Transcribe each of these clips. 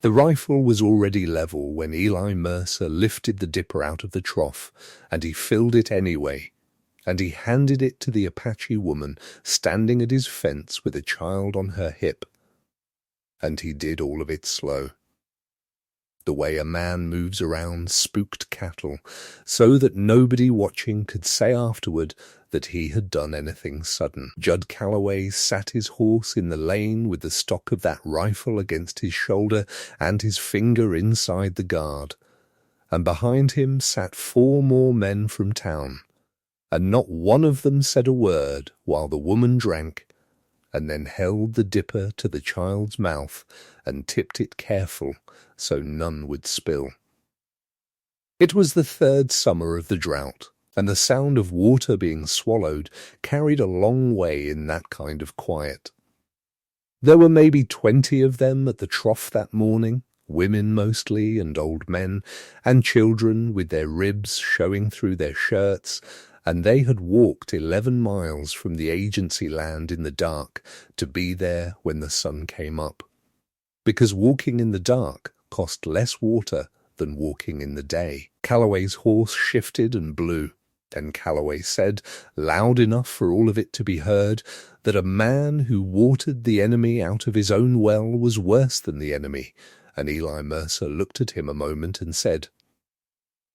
The rifle was already level when Eli Mercer lifted the dipper out of the trough, and he filled it anyway, and he handed it to the Apache woman standing at his fence with a child on her hip. And he did all of it slow. The way a man moves around spooked cattle, so that nobody watching could say afterward that he had done anything sudden. Judd Calloway sat his horse in the lane with the stock of that rifle against his shoulder and his finger inside the guard, and behind him sat 4 more men from town, and not one of them said a word while the woman drank, and then held the dipper to the child's mouth and tipped it careful so none would spill. It was the 3rd summer of the drought, and the sound of water being swallowed carried a long way in that kind of quiet. There were maybe 20 of them at the trough that morning, women mostly and old men, and children with their ribs showing through their shirts, and they had walked 11 miles from the agency land in the dark to be there when the sun came up. Because walking in the dark cost less water than walking in the day. Calloway's horse shifted and blew, and Calloway said, loud enough for all of it to be heard, that a man who watered the enemy out of his own well was worse than the enemy, and Eli Mercer looked at him a moment and said,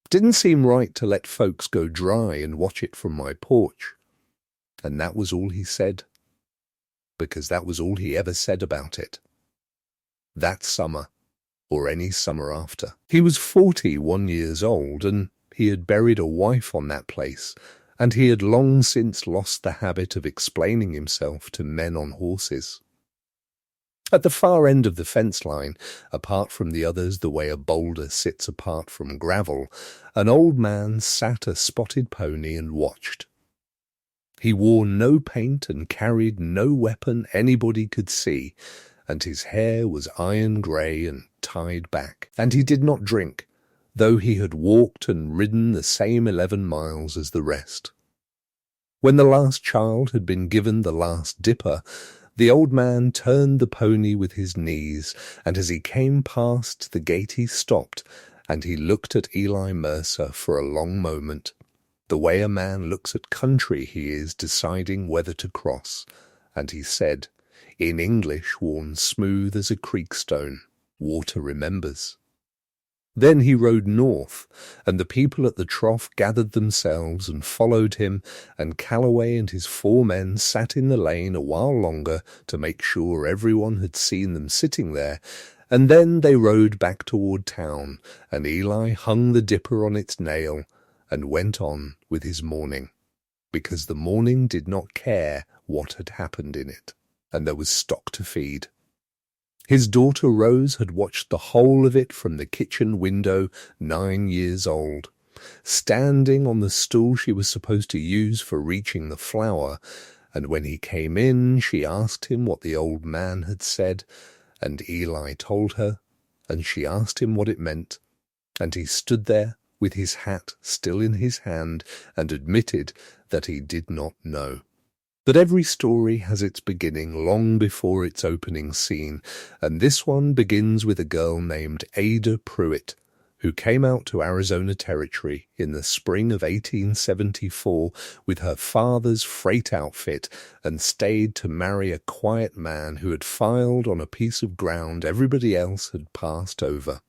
"Didn't seem right to let folks go dry and watch it from my porch." And that was all he said, because that was all he ever said about it. That summer, or any summer after. He was 41 years old, and he had buried a wife on that place, and he had long since lost the habit of explaining himself to men on horses. At the far end of the fence line, apart from the others the way a boulder sits apart from gravel, an old man sat a spotted pony and watched. He wore no paint and carried no weapon anybody could see, and his hair was iron grey and tied back, and he did not drink, though he had walked and ridden the same 11 miles as the rest. When the last child had been given the last dipper, the old man turned the pony with his knees, and as he came past the gate he stopped, and he looked at Eli Mercer for a long moment, the way a man looks at country he is deciding whether to cross, and he said, in English worn smooth as a creek stone, "Water remembers." Then he rode north, and the people at the trough gathered themselves and followed him, and Calloway and his 4 men sat in the lane a while longer to make sure everyone had seen them sitting there, and then they rode back toward town, and Eli hung the dipper on its nail and went on with his morning, because the morning did not care what had happened in it, and there was stock to feed. His daughter Rose had watched the whole of it from the kitchen window, 9 years old, standing on the stool she was supposed to use for reaching the flour, and when he came in she asked him what the old man had said, and Eli told her, and she asked him what it meant, and he stood there with his hat still in his hand and admitted that he did not know. But every story has its beginning long before its opening scene, and this one begins with a girl named Ada Pruitt, who came out to Arizona Territory in the spring of 1874 with her father's freight outfit and stayed to marry a quiet man who had filed on a piece of ground everybody else had passed over.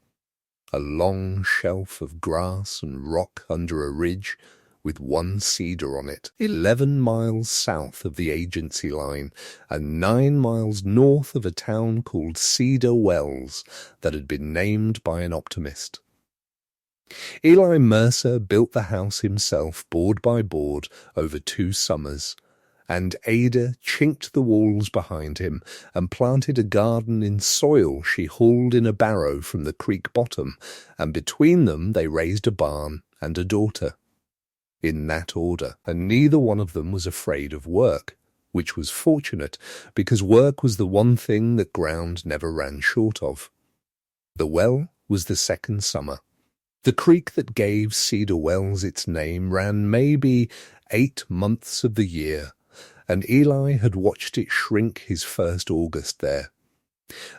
A long shelf of grass and rock under a ridge, with 1 cedar on it, 11 miles south of the agency line, and 9 miles north of a town called Cedar Wells that had been named by an optimist. Eli Mercer built the house himself board by board over 2 summers, and Ada chinked the walls behind him and planted a garden in soil she hauled in a barrow from the creek bottom, and between them they raised a barn and a daughter. In that order, and neither one of them was afraid of work, which was fortunate, because work was the one thing that ground never ran short of. The well was the 2nd summer. The creek that gave Cedar Wells its name ran maybe 8 months of the year, and Eli had watched it shrink his first August there.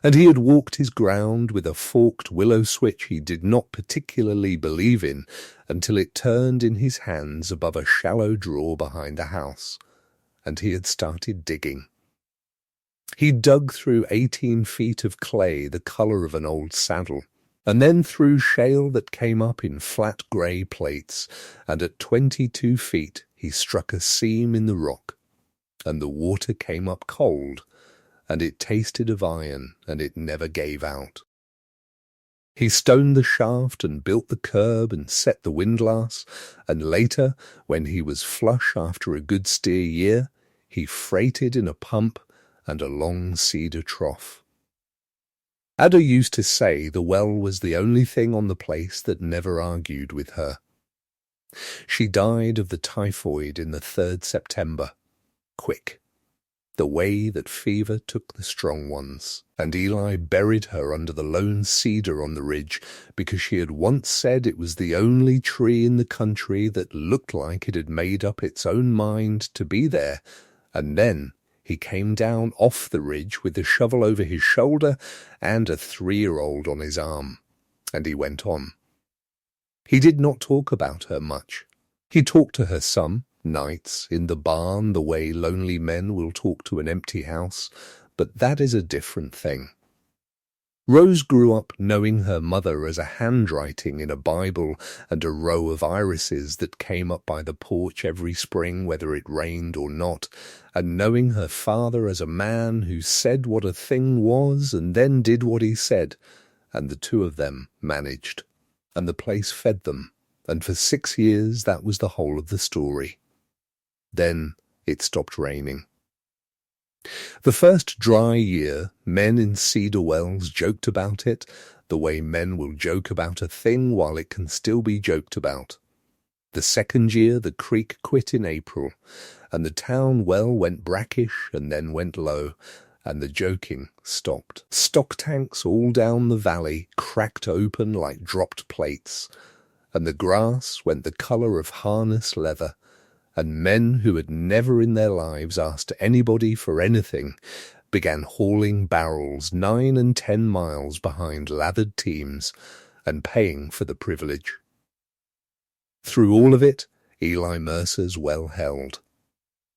And he had walked his ground with a forked willow switch he did not particularly believe in until it turned in his hands above a shallow drawer behind the house, and he had started digging. He dug through 18 feet of clay the colour of an old saddle, and then through shale that came up in flat grey plates, and at 22 feet he struck a seam in the rock, and the water came up cold, and it tasted of iron, and it never gave out. He stoned the shaft and built the curb and set the windlass, and later, when he was flush after a good steer year, he freighted in a pump and a long cedar trough. Ada used to say the well was the only thing on the place that never argued with her. She died of the typhoid in the 3rd September. Quick. The way that fever took the strong ones, and Eli buried her under the lone cedar on the ridge because she had once said it was the only tree in the country that looked like it had made up its own mind to be there, and then he came down off the ridge with the shovel over his shoulder and a 3-year-old on his arm, and he went on. He did not talk about her much. He talked to her some, nights, in the barn the way lonely men will talk to an empty house, but that is a different thing. Rose grew up knowing her mother as a handwriting in a Bible and a row of irises that came up by the porch every spring whether it rained or not, and knowing her father as a man who said what a thing was and then did what he said, and the two of them managed, and the place fed them, and for 6 years that was the whole of the story. Then it stopped raining. The first dry year, men in Cedar Wells joked about it, the way men will joke about a thing while it can still be joked about. The second year, the creek quit in April, and the town well went brackish and then went low, and the joking stopped. Stock tanks all down the valley cracked open like dropped plates, and the grass went the colour of harness leather, and men who had never in their lives asked anybody for anything began hauling barrels 9 and 10 miles behind lathered teams and paying for the privilege. Through all of it, Eli Mercer's well held.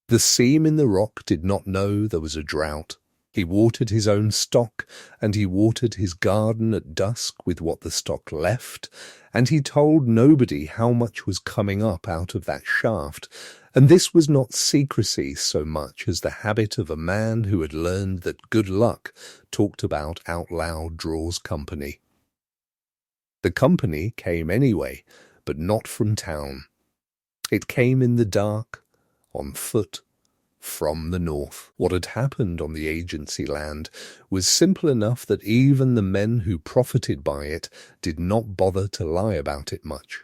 The seam in the rock did not know there was a drought. He watered his own stock, and he watered his garden at dusk with what the stock left, and he told nobody how much was coming up out of that shaft, and this was not secrecy so much as the habit of a man who had learned that good luck talked about out loud draws company. The company came anyway, but not from town. It came in the dark, on foot, from the north. What had happened on the agency land was simple enough that even the men who profited by it did not bother to lie about it much.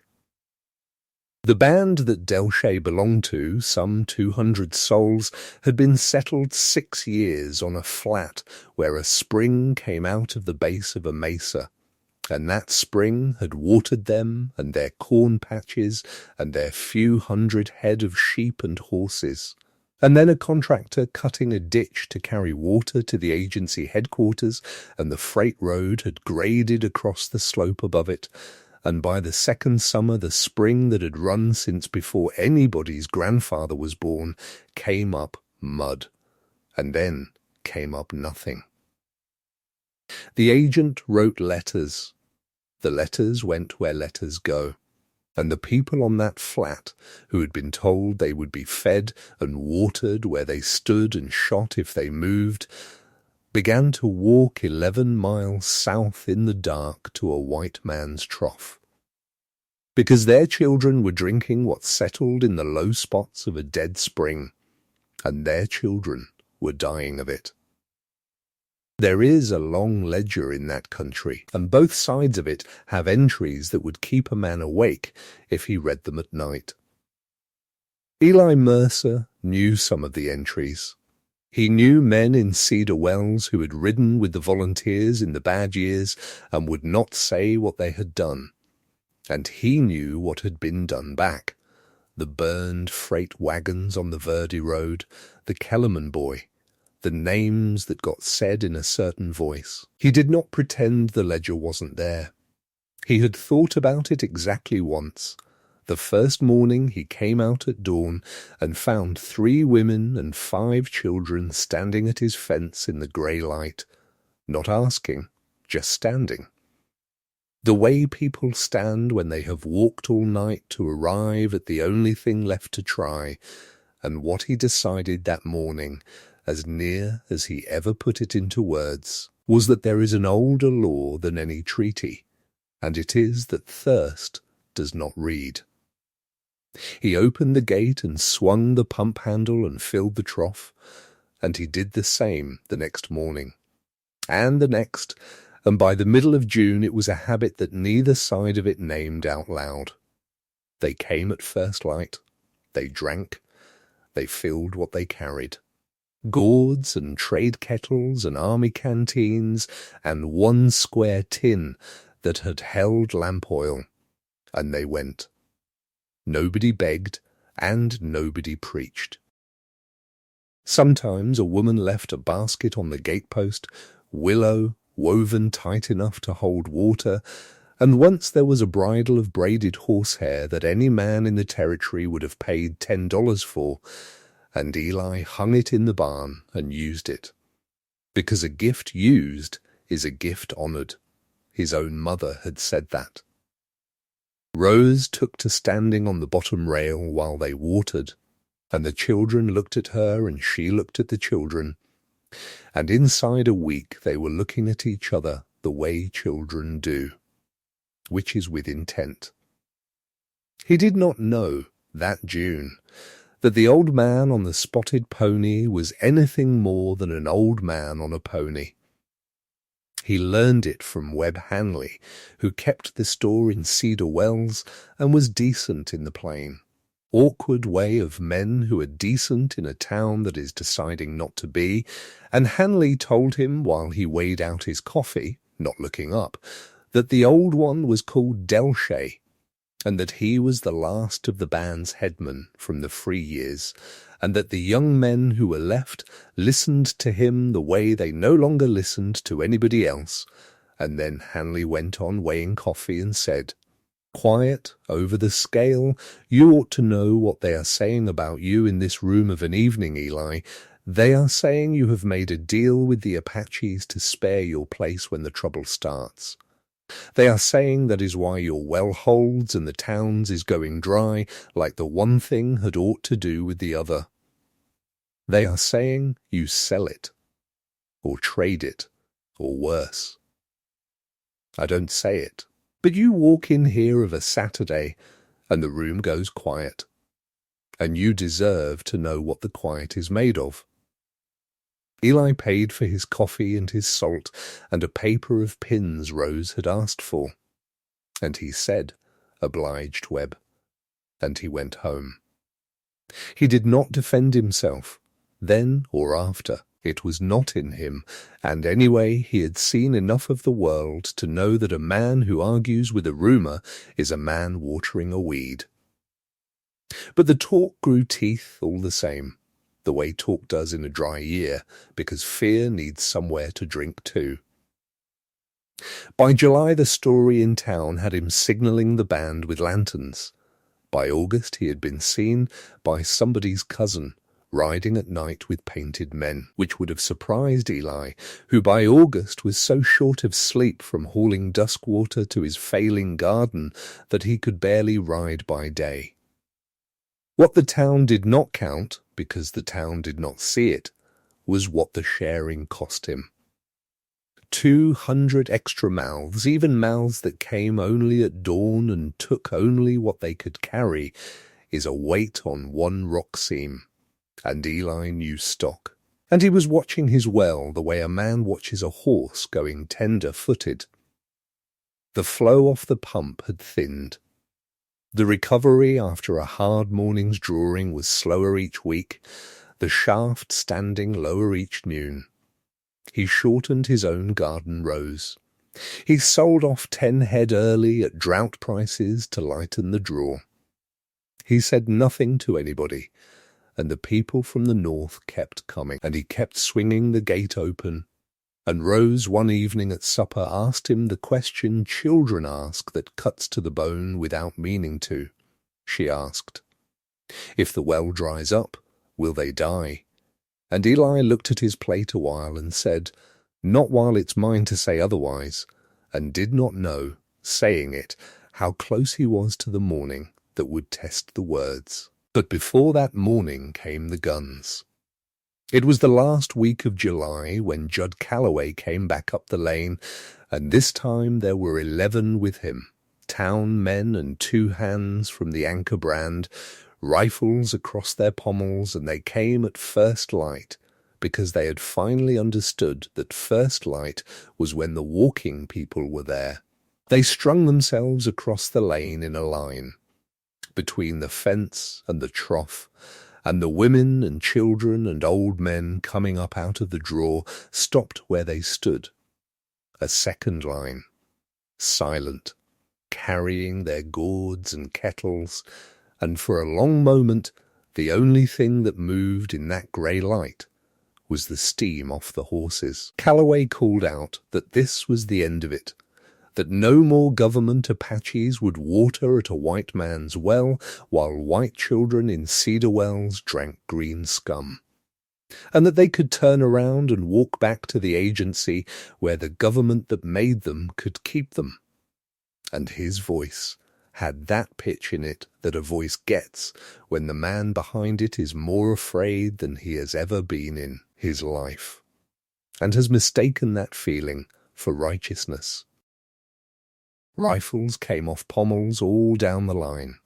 The band that Delchay belonged to, some 200 souls, had been settled 6 years on a flat where a spring came out of the base of a mesa, and that spring had watered them and their corn patches and their few hundred head of sheep and horses. And then a contractor cutting a ditch to carry water to the agency headquarters, and the freight road had graded across the slope above it, and by the second summer the spring that had run since before anybody's grandfather was born came up mud, and then came up nothing. The agent wrote letters. The letters went where letters go. And the people on that flat, who had been told they would be fed and watered where they stood and shot if they moved, began to walk 11 miles south in the dark to a white man's trough. Because their children were drinking what settled in the low spots of a dead spring, and their children were dying of it. There is a long ledger in that country, and both sides of it have entries that would keep a man awake if he read them at night. Eli Mercer knew some of the entries. He knew men in Cedar Wells who had ridden with the volunteers in the bad years and would not say what they had done. And he knew what had been done back. The burned freight wagons on the Verde Road, the Kellerman boy, the names that got said in a certain voice. He did not pretend the ledger wasn't there. He had thought about it exactly once. The first morning he came out at dawn and found 3 women and 5 children standing at his fence in the grey light, not asking, just standing. The way people stand when they have walked all night to arrive at the only thing left to try, and what he decided that morning, as near as he ever put it into words, was that there is an older law than any treaty, and it is that thirst does not read. He opened the gate and swung the pump handle and filled the trough, and he did the same the next morning, and the next, and by the middle of June it was a habit that neither side of it named out loud. They came at first light, they drank, they filled what they carried. Gourds and trade kettles and army canteens and 1 square tin that had held lamp oil, and they went. Nobody begged, and nobody preached. Sometimes a woman left a basket on the gatepost, willow, woven tight enough to hold water, and once there was a bridle of braided horsehair that any man in the territory would have paid $10 for, and Eli hung it in the barn and used it. Because a gift used is a gift honoured. His own mother had said that. Rose took to standing on the bottom rail while they watered, and the children looked at her and she looked at the children, and inside a week they were looking at each other the way children do, which is with intent. He did not know, that June, that the old man on the spotted pony was anything more than an old man on a pony. He learned it from Webb Hanley, who kept the store in Cedar Wells and was decent in the plain. Awkward way of men who are decent in a town that is deciding not to be, and Hanley told him while he weighed out his coffee, not looking up, that the old one was called Delshay, and that he was the last of the band's headmen from the free years, and that the young men who were left listened to him the way they no longer listened to anybody else. And then Hanley went on weighing coffee and said, "Quiet, over the scale, you ought to know what they are saying about you in this room of an evening, Eli. They are saying you have made a deal with the Apaches to spare your place when the trouble starts. They are saying that is why your well holds and the towns is going dry, like the one thing had ought to do with the other. They are saying you sell it, or trade it, or worse. I don't say it, but you walk in here of a Saturday, and the room goes quiet, and you deserve to know what the quiet is made of." Eli paid for his coffee and his salt and a paper of pins Rose had asked for, and he said, "Obliged, Webb," and he went home. He did not defend himself, then or after. It was not in him, and anyway he had seen enough of the world to know that a man who argues with a rumour is a man watering a weed. But the talk grew teeth all the same, the way talk does in a dry year, because fear needs somewhere to drink too. By July the story in town had him signalling the band with lanterns. By August he had been seen by somebody's cousin, riding at night with painted men, which would have surprised Eli, who by August was so short of sleep from hauling dusk water to his failing garden that he could barely ride by day. What the town did not count, because the town did not see it, was what the sharing cost him. 200 extra mouths, even mouths that came only at dawn and took only what they could carry, is a weight on one rock seam. And Eli knew stock, and he was watching his well the way a man watches a horse going tender-footed. The flow off the pump had thinned. The recovery after a hard morning's drawing was slower each week, the shaft standing lower each noon. He shortened his own garden rows. He sold off 10 head early at drought prices to lighten the draw. He said nothing to anybody, and the people from the north kept coming, and he kept swinging the gate open. And Rose one evening at supper asked him the question children ask that cuts to the bone without meaning to. She asked, "If the well dries up, will they die?" And Eli looked at his plate a while and said, "Not while it's mine to say otherwise," and did not know, saying it, how close he was to the morning that would test the words. But before that morning came the guns. It was the last week of July when Judd Calloway came back up the lane, and this time there were 11 with him, town men and 2 hands from the Anchor brand, rifles across their pommels, and they came at first light, because they had finally understood that first light was when the walking people were there. They strung themselves across the lane in a line, between the fence and the trough, and the women and children and old men coming up out of the draw stopped where they stood. A second line, silent, carrying their gourds and kettles, and for a long moment the only thing that moved in that grey light was the steam off the horses. Calloway called out that this was the end of it, that no more government Apaches would water at a white man's well while white children in cedar wells drank green scum, and that they could turn around and walk back to the agency where the government that made them could keep them. And his voice had that pitch in it that a voice gets when the man behind it is more afraid than he has ever been in his life, and has mistaken that feeling for righteousness. Rifles came off pommels all down the line,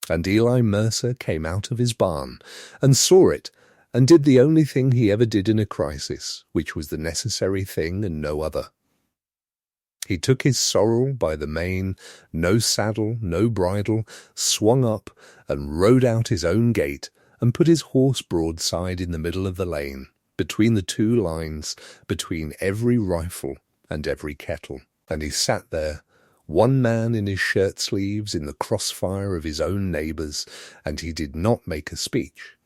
and Eli Mercer came out of his barn and saw it and did the only thing he ever did in a crisis, which was the necessary thing and no other. He took his sorrel by the mane, no saddle, no bridle, swung up and rode out his own gate and put his horse broadside in the middle of the lane, between the 2 lines, between every rifle and every kettle. And he sat there, one man in his shirt sleeves in the crossfire of his own neighbours, and he did not make a speech.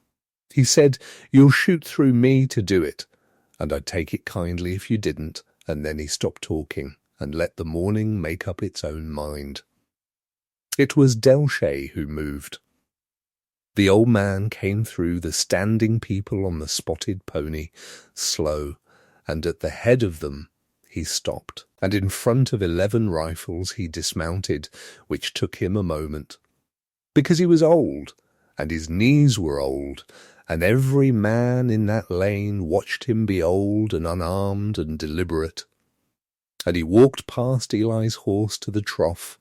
He said, "You'll shoot through me to do it, and I'd take it kindly if you didn't," and then he stopped talking and let the morning make up its own mind. It was Delshay who moved. The old man came through the standing people on the spotted pony, slow, and at the head of them he stopped, and in front of 11 rifles he dismounted, which took him a moment, because he was old, and his knees were old, and every man in that lane watched him be old and unarmed and deliberate. And he walked past Eli's horse to the trough,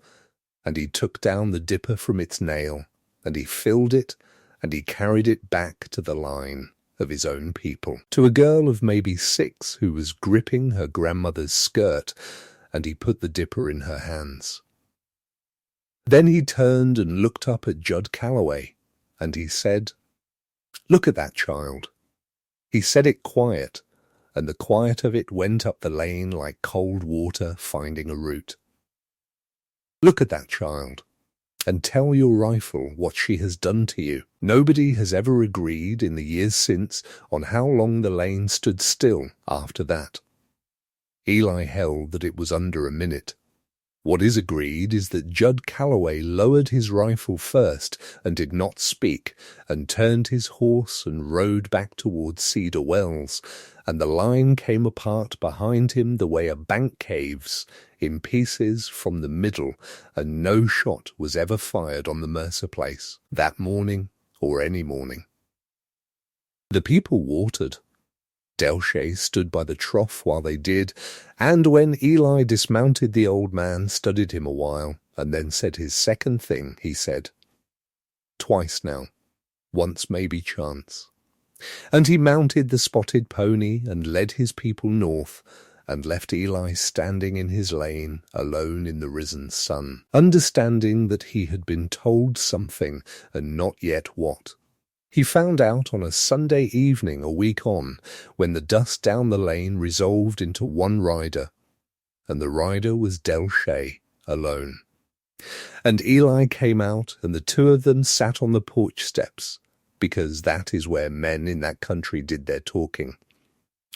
and he took down the dipper from its nail, and he filled it, and he carried it back to the line of his own people, to a girl of maybe 6 who was gripping her grandmother's skirt, and he put the dipper in her hands. Then he turned and looked up at Judd Calloway, and he said, "Look at that child." He said it quiet, and the quiet of it went up the lane like cold water finding a root. "Look at that child, and tell your rifle what she has done to you." Nobody has ever agreed in the years since on how long the lane stood still after that. Eli held that it was under a minute. What is agreed is that Judd Calloway lowered his rifle first and did not speak, and turned his horse and rode back towards Cedar Wells, and the line came apart behind him the way a bank caves, in pieces from the middle, and no shot was ever fired on the Mercer place, that morning or any morning. The people watered. Delshay stood by the trough while they did, and when Eli dismounted the old man studied him a while, and then said his second thing, he said, "Twice now, once maybe chance." And he mounted the spotted pony and led his people north, and left Eli standing in his lane, alone in the risen sun, understanding that he had been told something, and not yet what. He found out on a Sunday evening a week on, when the dust down the lane resolved into one rider, and the rider was Delshay alone. And Eli came out, and the 2 of them sat on the porch steps, because that is where men in that country did their talking.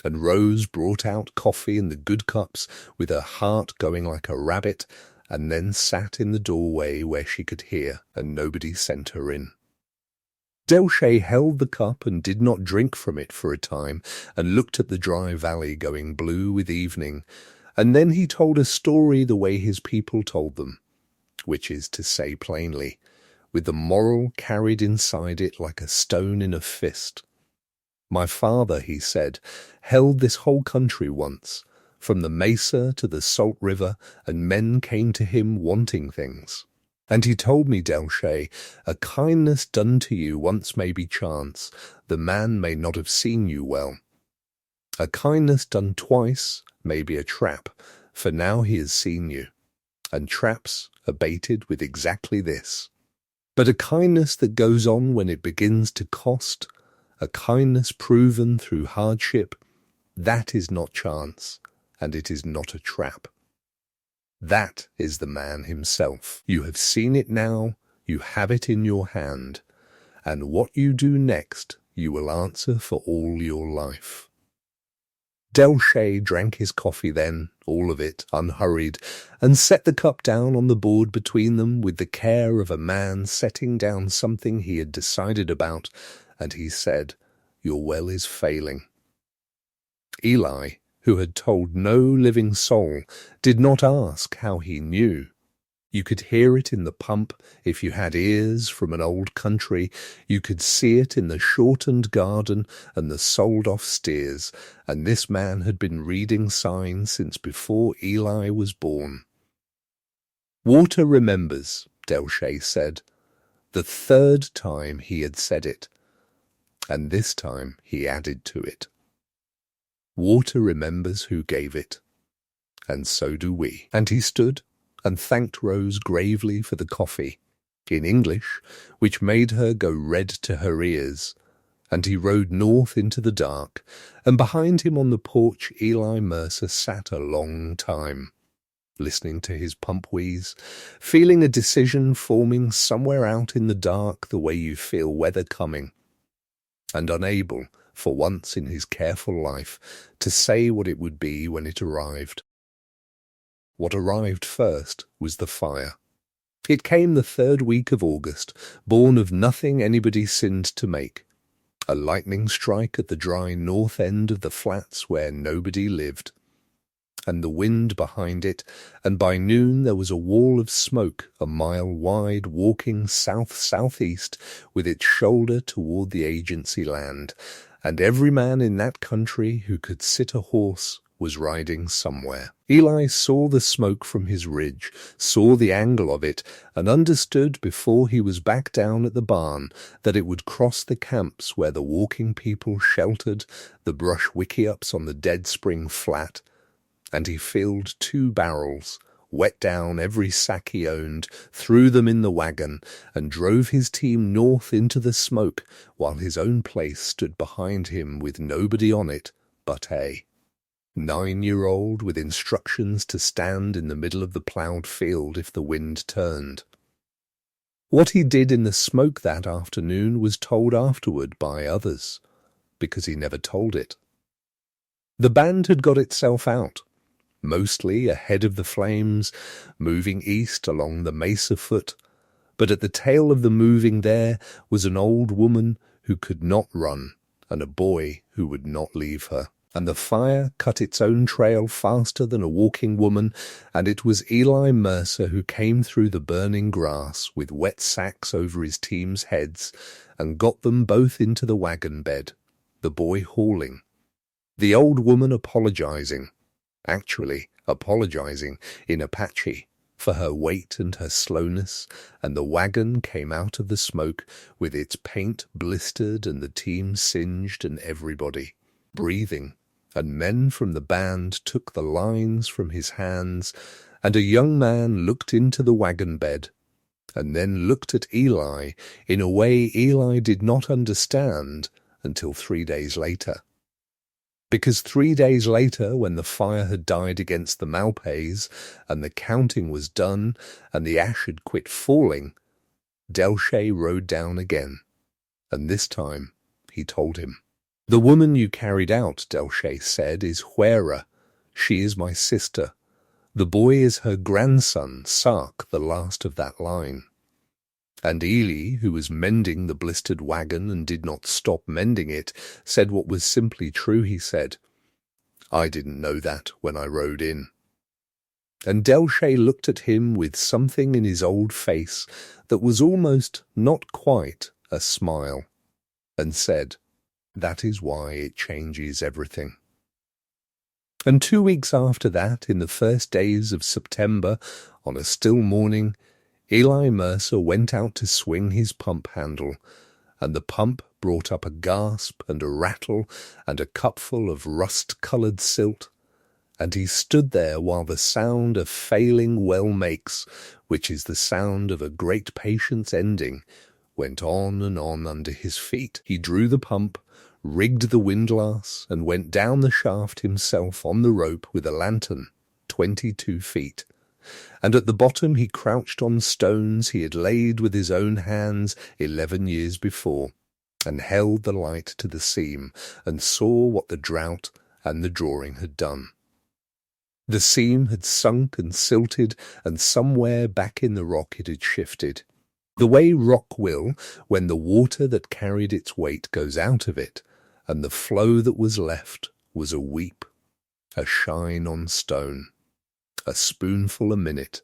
And Rose brought out coffee in the good cups with her heart going like a rabbit, and then sat in the doorway where she could hear, and nobody sent her in. Delchay held the cup and did not drink from it for a time, and looked at the dry valley going blue with evening, and then he told a story the way his people told them, which is to say plainly, with the moral carried inside it like a stone in a fist. My father, he said, held this whole country once, from the Mesa to the Salt River, and men came to him wanting things. And he told me, Delchay, a kindness done to you once may be chance, the man may not have seen you well. A kindness done twice may be a trap, for now he has seen you, and traps are baited with exactly this. But a kindness that goes on when it begins to cost, a kindness proven through hardship, that is not chance, and it is not a trap. That is the man himself. You have seen it now, you have it in your hand, and what you do next you will answer for all your life. Delchay drank his coffee then, all of it, unhurried, and set the cup down on the board between them with the care of a man setting down something he had decided about, and he said, "Your well is failing." Eli, who had told no living soul, did not ask how he knew. You could hear it in the pump if you had ears from an old country. You could see it in the shortened garden and the sold-off steers, and this man had been reading signs since before Eli was born. Water remembers, Delchay said. The third time he had said it, and this time he added to it. Water remembers who gave it, and so do we. And he stood and thanked Rose gravely for the coffee, in English, which made her go red to her ears, and he rode north into the dark, and behind him on the porch Eli Mercer sat a long time, listening to his pump wheeze, feeling a decision forming somewhere out in the dark the way you feel weather coming, and unable, for once in his careful life, to say what it would be when it arrived. What arrived first was the fire. It came the third week of August, born of nothing anybody sinned to make. A lightning strike at the dry north end of the flats where nobody lived. And the wind behind it, and by noon there was a wall of smoke a mile wide walking south-southeast with its shoulder toward the agency land, and every man in that country who could sit a horse was riding somewhere. Eli saw the smoke from his ridge, saw the angle of it, and understood before he was back down at the barn that it would cross the camps where the walking people sheltered, the brush wickiups on the Dead Spring Flat, and he filled 2 barrels, wet down every sack he owned, threw them in the wagon, and drove his team north into the smoke, while his own place stood behind him with nobody on it but a 9-year-old with instructions to stand in the middle of the ploughed field if the wind turned. What he did in the smoke that afternoon was told afterward by others, because he never told it. The band had got itself out, mostly ahead of the flames, moving east along the mesa foot, but at the tail of the moving there was an old woman who could not run, and a boy who would not leave her. And the fire cut its own trail faster than a walking woman, and it was Eli Mercer who came through the burning grass with wet sacks over his team's heads and got them both into the wagon bed, the boy hauling, the old woman apologizing in Apache for her weight and her slowness, and the wagon came out of the smoke with its paint blistered and the team singed and everybody breathing. And men from the band took the lines from his hands, and a young man looked into the wagon bed, and then looked at Eli in a way Eli did not understand until 3 days later. Because 3 days later, when the fire had died against the Malpays, and the counting was done, and the ash had quit falling, Delchay rode down again, and this time he told him. "The woman you carried out," Delche said, "is Huera. She is my sister. The boy is her grandson, Sark, the last of that line." And Ely, who was mending the blistered wagon and did not stop mending it, said what was simply true. He said, "I didn't know that when I rode in." And Delche looked at him with something in his old face that was almost not quite a smile, and said, "That is why it changes everything." And 2 weeks after that, in the first days of September, on a still morning, Eli Mercer went out to swing his pump handle, and the pump brought up a gasp and a rattle and a cupful of rust-coloured silt, and he stood there while the sound a failing well makes, which is the sound of a great patience ending, went on and on under his feet. He drew the pump, rigged the windlass, and went down the shaft himself on the rope with a lantern, 22 feet. And at the bottom he crouched on stones he had laid with his own hands 11 years before, and held the light to the seam, and saw what the drought and the drawing had done. The seam had sunk and silted, and somewhere back in the rock it had shifted, the way rock will when the water that carried its weight goes out of it, and the flow that was left was a weep, a shine on stone, a spoonful a minute.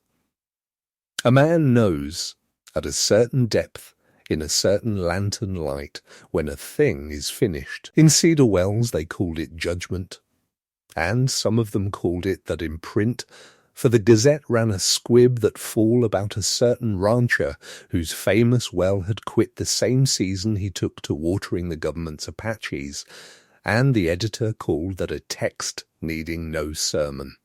A man knows, at a certain depth, in a certain lantern light, when a thing is finished. In Cedar Wells they called it judgment, and some of them called it that in print, for the Gazette ran a squib that fall about a certain rancher whose famous well had quit the same season he took to watering the government's Apaches, and the editor called that a text needing no sermon.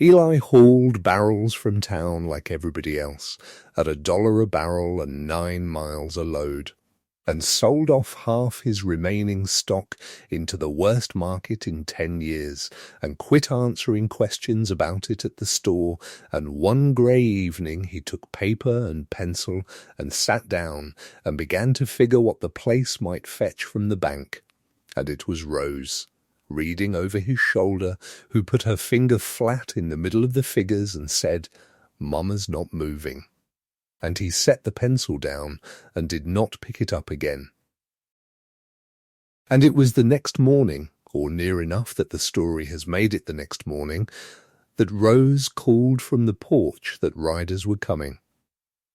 Eli hauled barrels from town like everybody else, at $1 a barrel and 9 miles a load, and sold off half his remaining stock into the worst market in 10 years, and quit answering questions about it at the store, and one grey evening he took paper and pencil and sat down and began to figure what the place might fetch from the bank, and it was Rose, reading over his shoulder, who put her finger flat in the middle of the figures and said, "Mama's not moving." And he set the pencil down and did not pick it up again. And it was the next morning, or near enough that the story has made it the next morning, that Rose called from the porch that riders were coming.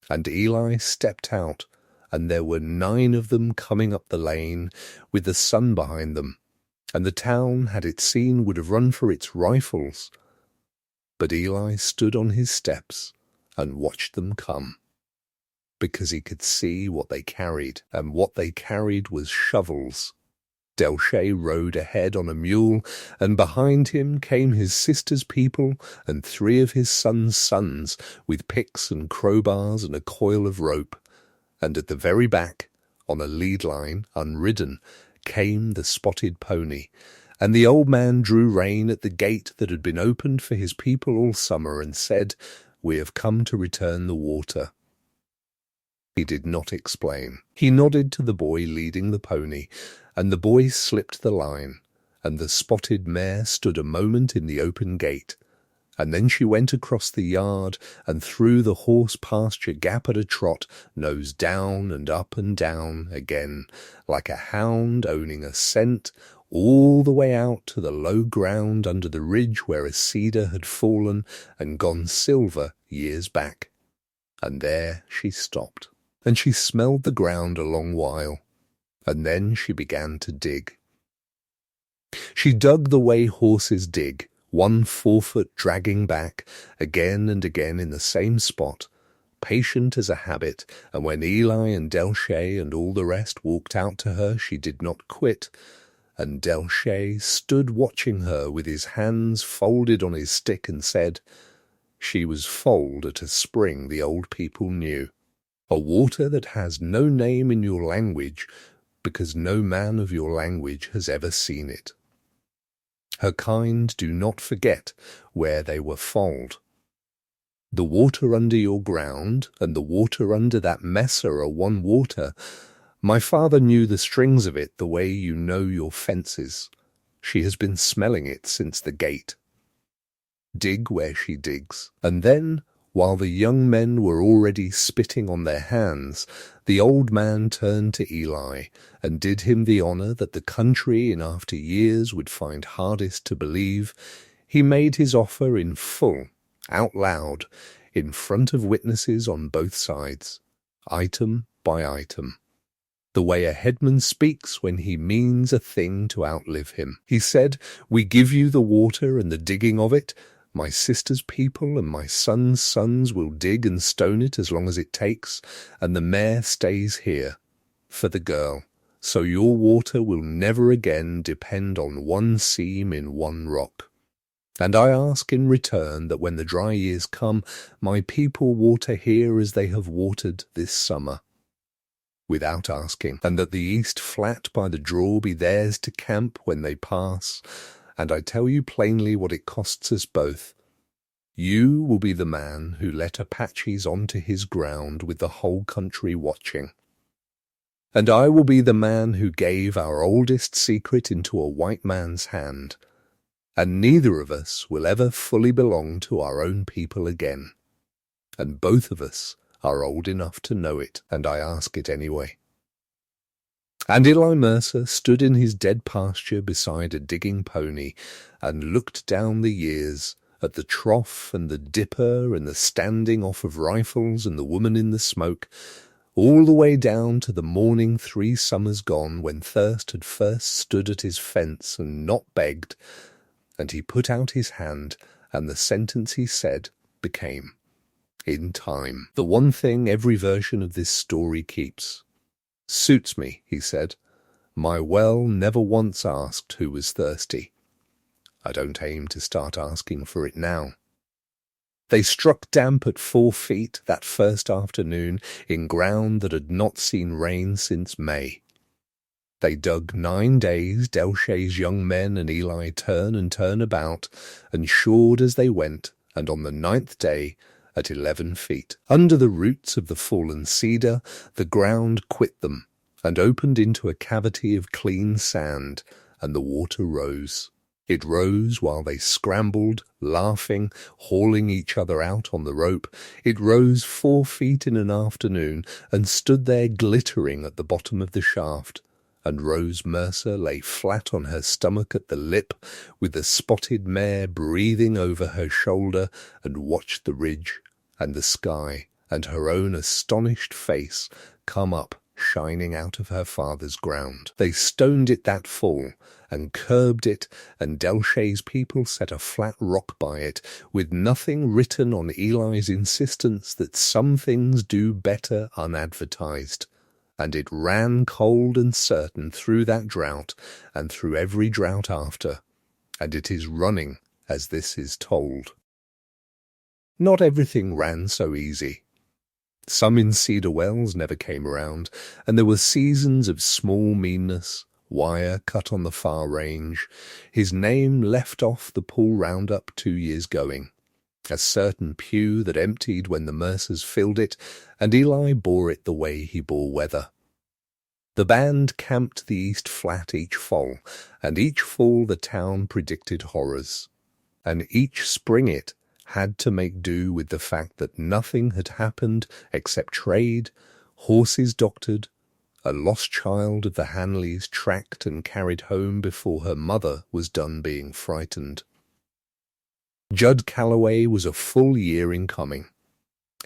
And Eli stepped out, and there were 9 of them coming up the lane, with the sun behind them, and the town, had it seen, would have run for its rifles. But Eli stood on his steps and watched them come, because he could see what they carried, and what they carried was shovels. Delche rode ahead on a mule, and behind him came his sister's people and 3 of his son's sons, with picks and crowbars and a coil of rope, and at the very back, on a lead line, unridden, came the spotted pony, and the old man drew rein at the gate that had been opened for his people all summer, and said, "We have come to return the water." He did not explain. He nodded to the boy leading the pony, and the boy slipped the line, and the spotted mare stood a moment in the open gate, and then she went across the yard and through the horse pasture gap at a trot, nose down again, like a hound owning a scent, all the way out to the low ground under the ridge where a cedar had fallen and gone silver years back. And there she stopped, and she smelled the ground a long while, and then she began to dig. She dug the way horses dig, one forefoot dragging back, again and again in the same spot, patient as a habit, and when Eli and Delche and all the rest walked out to her, she did not quit, and Delche stood watching her with his hands folded on his stick and said, "She was foaled at a spring the old people knew, a water that has no name in your language, because no man of your language has ever seen it. Her kind do not forget where they were foaled. The water under your ground and the water under that messer are one water, My father knew the strings of it the way you know your fences. She has been smelling it since the gate. Dig where she digs. And then, while the young men were already spitting on their hands, the old man turned to Eli and did him the honour that the country in after years would find hardest to believe. He made his offer in full, out loud, in front of witnesses on both sides, item by item. The way a headman speaks when he means a thing to outlive him. He said, "We give you the water and the digging of it. My sister's people and my son's sons will dig and stone it as long as it takes, and the mare stays here for the girl. So your water will never again depend on one seam in one rock. And I ask in return that when the dry years come, my people water here as they have watered this summer, without asking, and that the east flat by the draw be theirs to camp when they pass. And I tell you plainly what it costs us both. You will be the man who let Apaches onto his ground with the whole country watching. And I will be the man who gave our oldest secret into a white man's hand. And neither of us will ever fully belong to our own people again. And both of us are old enough to know it, and I ask it anyway." And Eli Mercer stood in his dead pasture beside a digging pony and looked down the years at the trough and the dipper and the standing off of rifles and the woman in the smoke, all the way down to the morning 3 summers gone when thirst had first stood at his fence and not begged, and he put out his hand, and the sentence he said became, "In time." The one thing every version of this story keeps. "Suits me," he said. "My well never once asked who was thirsty. I don't aim to start asking for it now." They struck damp at 4 feet that first afternoon in ground that had not seen rain since May. They dug 9 days, Delshay's young men and Eli turn and turn about, and shored as they went, and on the 9th day, at 11 feet, under the roots of the fallen cedar, the ground quit them, and opened into a cavity of clean sand, and the water rose. It rose while they scrambled, laughing, hauling each other out on the rope. It rose 4 feet in an afternoon, and stood there glittering at the bottom of the shaft. And Rose Mercer lay flat on her stomach at the lip, with the spotted mare breathing over her shoulder, and watched the ridge and the sky and her own astonished face come up, shining out of her father's ground. They stoned it that fall, and curbed it, and Delshay's people set a flat rock by it, with nothing written on Eli's insistence that some things do better unadvertised. And it ran cold and certain through that drought, and through every drought after, and it is running as this is told. Not everything ran so easy. Some in Cedar Wells never came around, and there were seasons of small meanness, wire cut on the far range, his name left off the pool roundup 2 years going, a certain pew that emptied when the Mercers filled it, and Eli bore it the way he bore weather. The band camped the east flat each fall, and each fall the town predicted horrors, and each spring it had to make do with the fact that nothing had happened except trade, horses doctored, a lost child of the Hanleys tracked and carried home before her mother was done being frightened. Judd Calloway was a full year in coming.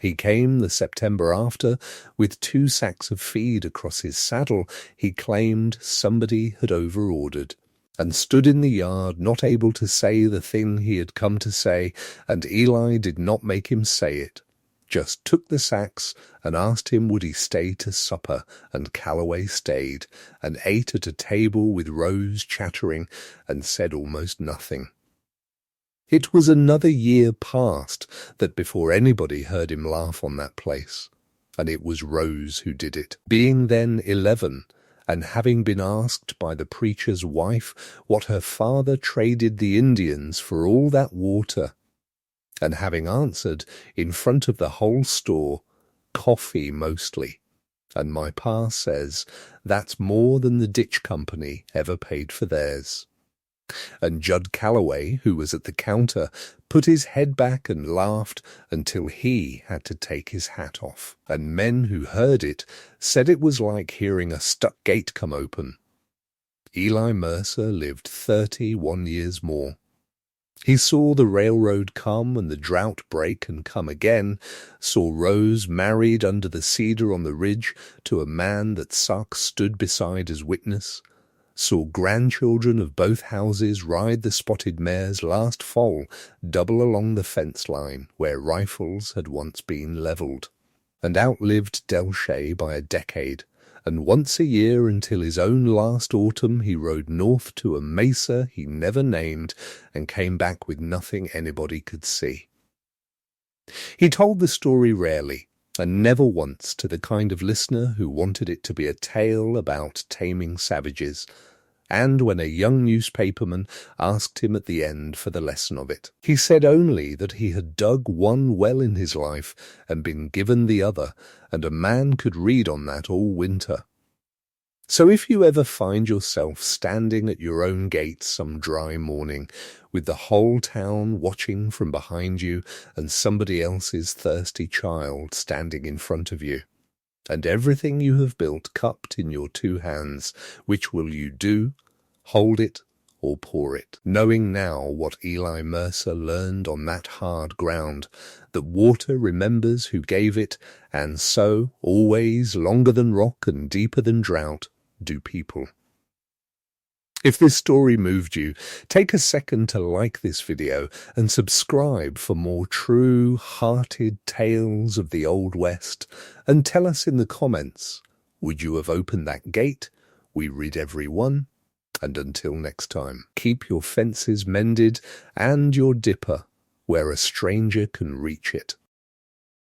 He came the September after with 2 sacks of feed across his saddle. He claimed somebody had overordered, and stood in the yard not able to say the thing he had come to say, and Eli did not make him say it, just took the sacks and asked him would he stay to supper, and Calloway stayed, and ate at a table with Rose chattering, and said almost nothing. It was another year past that before anybody heard him laugh on that place, and it was Rose who did it, being then 11, and having been asked by the preacher's wife what her father traded the Indians for all that water, and having answered, in front of the whole store, coffee mostly, and my pa says that's more than the ditch company ever paid for theirs. And Judd Calloway, who was at the counter, put his head back and laughed until he had to take his hat off. And men who heard it said it was like hearing a stuck gate come open. Eli Mercer lived 31 years more. He saw the railroad come and the drought break and come again, saw Rose married under the cedar on the ridge to a man that Suck stood beside as witness, saw grandchildren of both houses ride the spotted mares last fall double along the fence line where rifles had once been levelled, and outlived Delshay by a decade, and once a year until his own last autumn he rode north to a mesa he never named and came back with nothing anybody could see. He told the story rarely, and never once to the kind of listener who wanted it to be a tale about taming savages, and when a young newspaperman asked him at the end for the lesson of it, he said only that he had dug one well in his life and been given the other, and a man could read on that all winter. So if you ever find yourself standing at your own gate some dry morning, with the whole town watching from behind you and somebody else's thirsty child standing in front of you, and everything you have built cupped in your two hands, which will you do, hold it or pour it? Knowing now what Eli Mercer learned on that hard ground, that water remembers who gave it, and so, always, longer than rock and deeper than drought, do people. If this story moved you, take a second to like this video and subscribe for more true-hearted tales of the Old West, and tell us in the comments, would you have opened that gate? We read every one. And until next time, keep your fences mended and your dipper where a stranger can reach it.